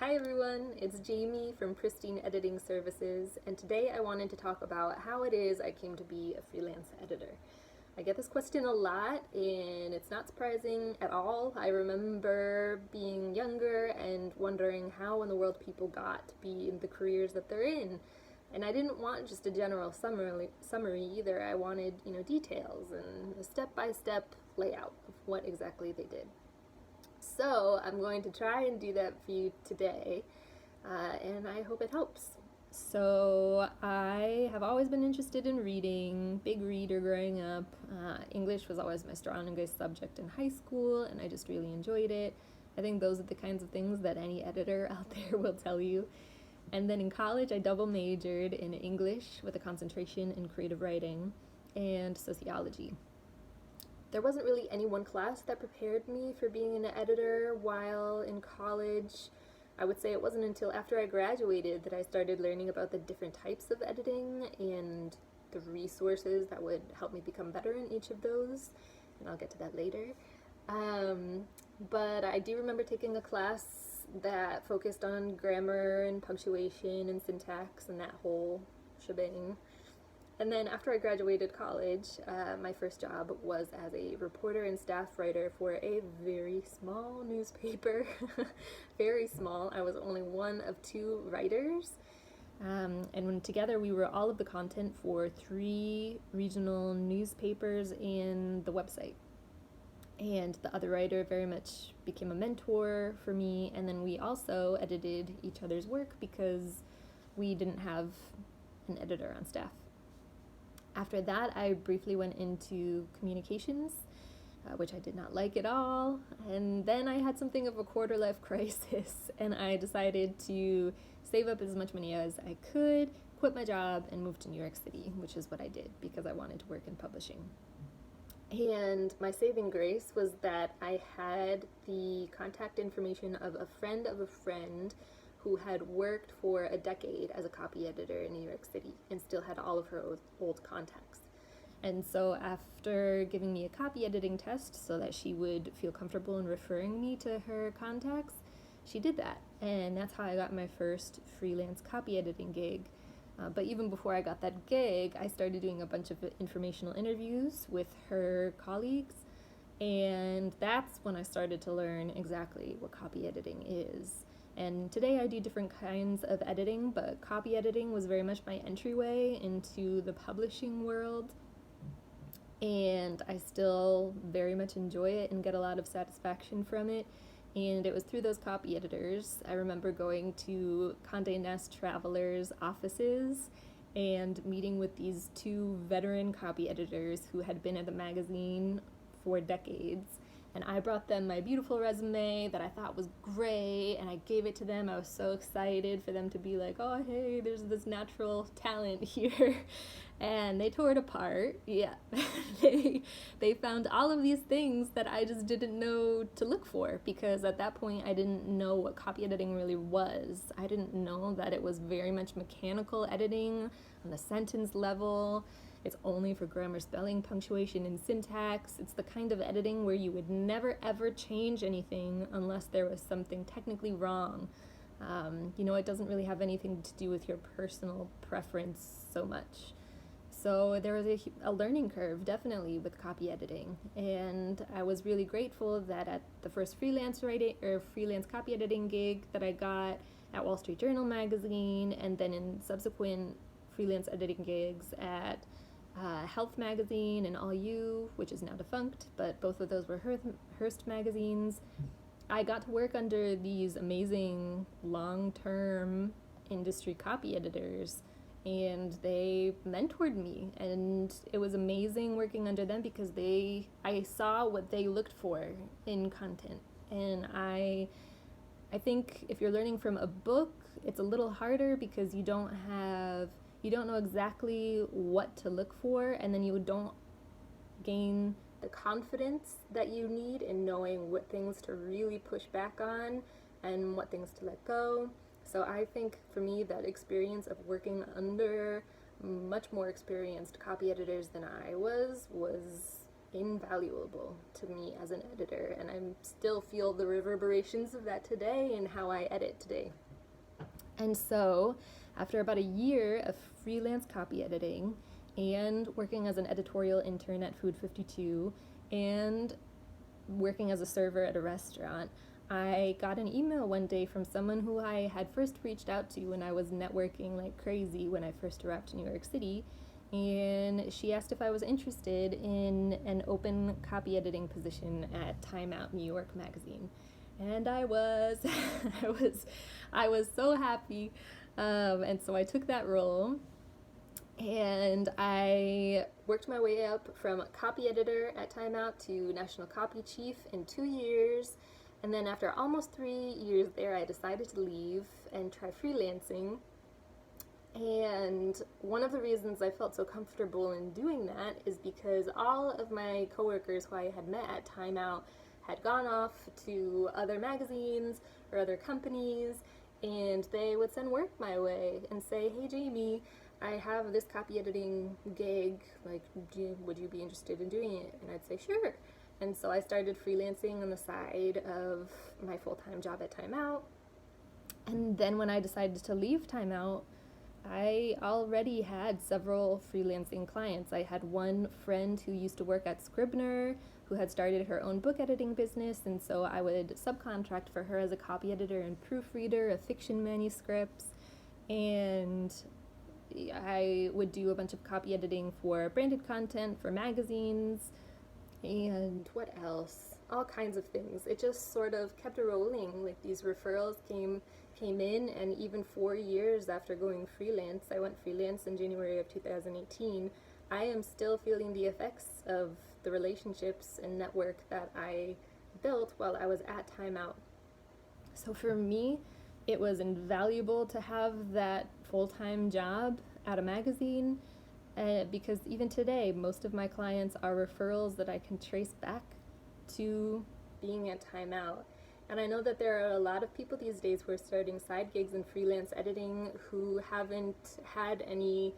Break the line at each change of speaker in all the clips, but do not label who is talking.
Hi everyone, it's Jamie from Pristine Editing Services, and today I wanted to talk about how it is I came to be a freelance editor. I get this question a lot, and it's not surprising at all. I remember being younger and wondering how in the world people got to be in the careers that they're in. And I didn't want just a general summary either. I wanted, details and a step-by-step layout of what exactly they did. So I'm going to try and do that for you today, and I hope it helps. So I have always been interested in reading, big reader growing up. English was always my strongest subject in high school, and I just really enjoyed it. I think those are the kinds of things that any editor out there will tell you. And then in college, I double majored in English with a concentration in creative writing and sociology. There wasn't really any one class that prepared me for being an editor while in college. I would say it wasn't until after I graduated that I started learning about the different types of editing and the resources that would help me become better in each of those, and I'll get to that later. Um, but I do remember taking a class that focused on grammar and punctuation and syntax and that whole shebang. And then after I graduated college, my first job was as a reporter and staff writer for a very small newspaper. Very small. I was only one of two writers. And when together we were all of the content for three regional newspapers and the website. And the other writer very much became a mentor for me. And then we also edited each other's work because we didn't have an editor on staff. After that, I briefly went into communications, which I did not like at all. And then I had something of a quarter life crisis, and I decided to save up as much money as I could, quit my job, and move to New York City, which is what I did because I wanted to work in publishing. And my saving grace was that I had the contact information of a friend who had worked for a decade as a copy editor in New York City and still had all of her old contacts. And so after giving me a copy editing test so that she would feel comfortable in referring me to her contacts, she did that. And that's how I got my first freelance copy editing gig. But even before I got that gig, I started doing a bunch of informational interviews with her colleagues. And that's when I started to learn exactly what copy editing is. And today I do different kinds of editing, but copy editing was very much my entryway into the publishing world. And I still very much enjoy it and get a lot of satisfaction from it. And it was through those copy editors. I remember going to Condé Nast Travelers' offices and meeting with these two veteran copy editors who had been at the magazine for decades. And I brought them my beautiful resume that I thought was great, and I gave it to them. I was so excited for them to be like, oh, hey, there's this natural talent here. And they tore it apart. Yeah. they found all of these things that I just didn't know to look for, because at that point I didn't know what copy editing really was. I didn't know that it was very much mechanical editing on the sentence level. It's only for grammar, spelling, punctuation, and syntax. It's the kind of editing where you would never ever change anything unless there was something technically wrong. It doesn't really have anything to do with your personal preference so much. So there was a learning curve, definitely, with copy editing. And I was really grateful that at the first freelance copy editing gig that I got at Wall Street Journal magazine, and then in subsequent freelance editing gigs at Health magazine and All You, which is now defunct, but both of those were Hearst magazines. I got to work under these amazing long-term industry copy editors, and they mentored me, and it was amazing working under them because I saw what they looked for in content. And I think if you're learning from a book, it's a little harder because you don't know exactly what to look for, and then you don't gain the confidence that you need in knowing what things to really push back on and what things to let go. So I think for me that experience of working under much more experienced copy editors than I was invaluable to me as an editor, and I still feel the reverberations of that today in how I edit today. And so, after about a year of freelance copy editing and working as an editorial intern at Food 52 and working as a server at a restaurant, I got an email one day from someone who I had first reached out to when I was networking like crazy when I first arrived to New York City. And she asked if I was interested in an open copy editing position at Time Out New York magazine. And I was. I was so happy. And so I took that role. And I worked my way up from copy editor at Time Out to national copy chief in 2 years. And then after almost 3 years there, I decided to leave and try freelancing. And one of the reasons I felt so comfortable in doing that is because all of my coworkers who I had met at Time Out had gone off to other magazines or other companies, and they would send work my way and say, "Hey Jamie, I have this copy editing gig, like, would you be interested in doing it?" And I'd say, "Sure." And so I started freelancing on the side of my full-time job at Time Out. And then when I decided to leave Time Out, I already had several freelancing clients. I had one friend who used to work at Scribner, who had started her own book editing business, and so I would subcontract for her as a copy editor and proofreader of fiction manuscripts. And I would do a bunch of copy editing for branded content for magazines, and what else? All kinds of things. It just sort of kept rolling. Like, these referrals came in, and even 4 years after going freelance, I went freelance in January of 2018, I am still feeling the effects of the relationships and network that I built while I was at Time Out. So for me, it was invaluable to have that full-time job at a magazine, because even today, most of my clients are referrals that I can trace back to being at Time Out. And I know that there are a lot of people these days who are starting side gigs in freelance editing who haven't had any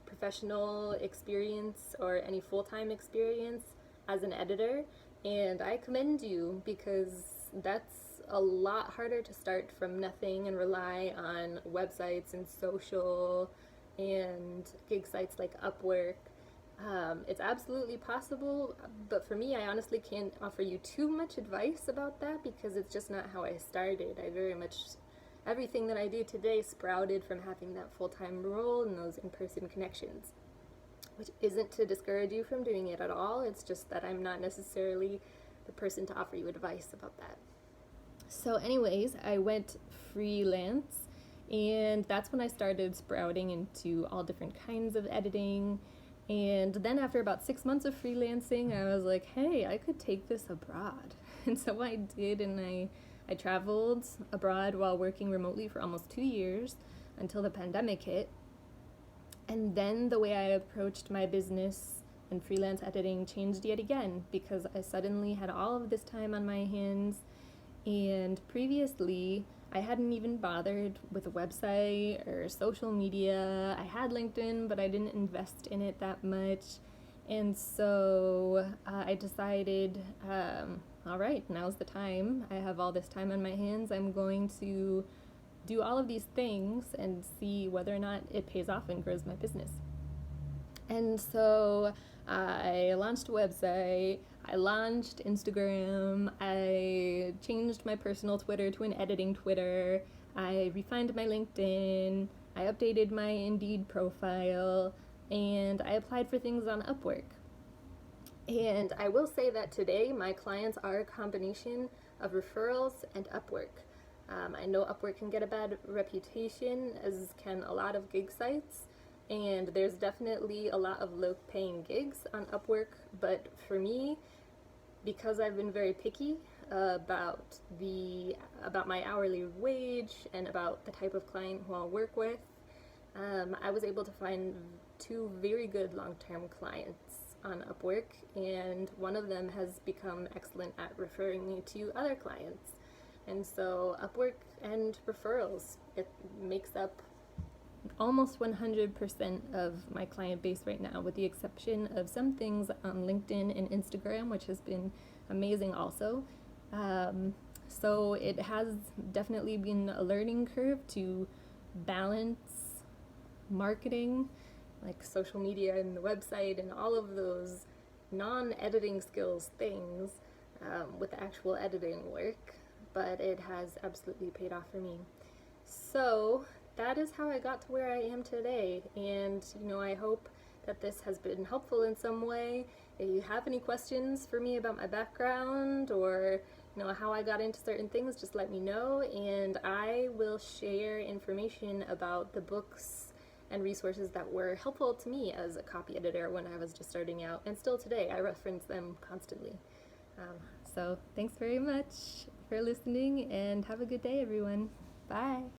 professional experience or any full-time experience as an editor, and I commend you, because that's a lot harder to start from nothing and rely on websites and social and gig sites like Upwork. It's absolutely possible, but for me, I honestly can't offer you too much advice about that because it's just not how I started. Everything that I do today sprouted from having that full-time role and those in-person connections, which isn't to discourage you from doing it at all. It's just that I'm not necessarily the person to offer you advice about that. So anyways, I went freelance, and that's when I started sprouting into all different kinds of editing. And then after about 6 months of freelancing, I was like, hey, I could take this abroad. And so I did, and I traveled abroad while working remotely for almost 2 years until the pandemic hit. And then the way I approached my business and freelance editing changed yet again, because I suddenly had all of this time on my hands, and previously I hadn't even bothered with a website or social media. I had LinkedIn, but I didn't invest in it that much. And so I decided, all right, now's the time. I have all this time on my hands. I'm going to do all of these things and see whether or not it pays off and grows my business. And so I launched a website, I launched Instagram, I changed my personal Twitter to an editing Twitter, I refined my LinkedIn, I updated my Indeed profile, and I applied for things on Upwork. And I will say that today my clients are a combination of referrals and Upwork. I know Upwork can get a bad reputation, as can a lot of gig sites, and there's definitely a lot of low-paying gigs on Upwork, but for me, because I've been very picky about my hourly wage and about the type of client who I'll work with, I was able to find 2 very good long-term clients on Upwork, and one of them has become excellent at referring me to other clients. And so Upwork and referrals, it makes up almost 100% of my client base right now, with the exception of some things on LinkedIn and Instagram, which has been amazing also. So it has definitely been a learning curve to balance marketing, like social media and the website and all of those non-editing skills things with actual editing work, but it has absolutely paid off for me. So that is how I got to where I am today, and I hope that this has been helpful in some way. If you have any questions for me about my background or how I got into certain things, just let me know, and I will share information about the books and resources that were helpful to me as a copy editor when I was just starting out, and still today I reference them constantly. So thanks very much for listening, and have a good day, everyone. Bye.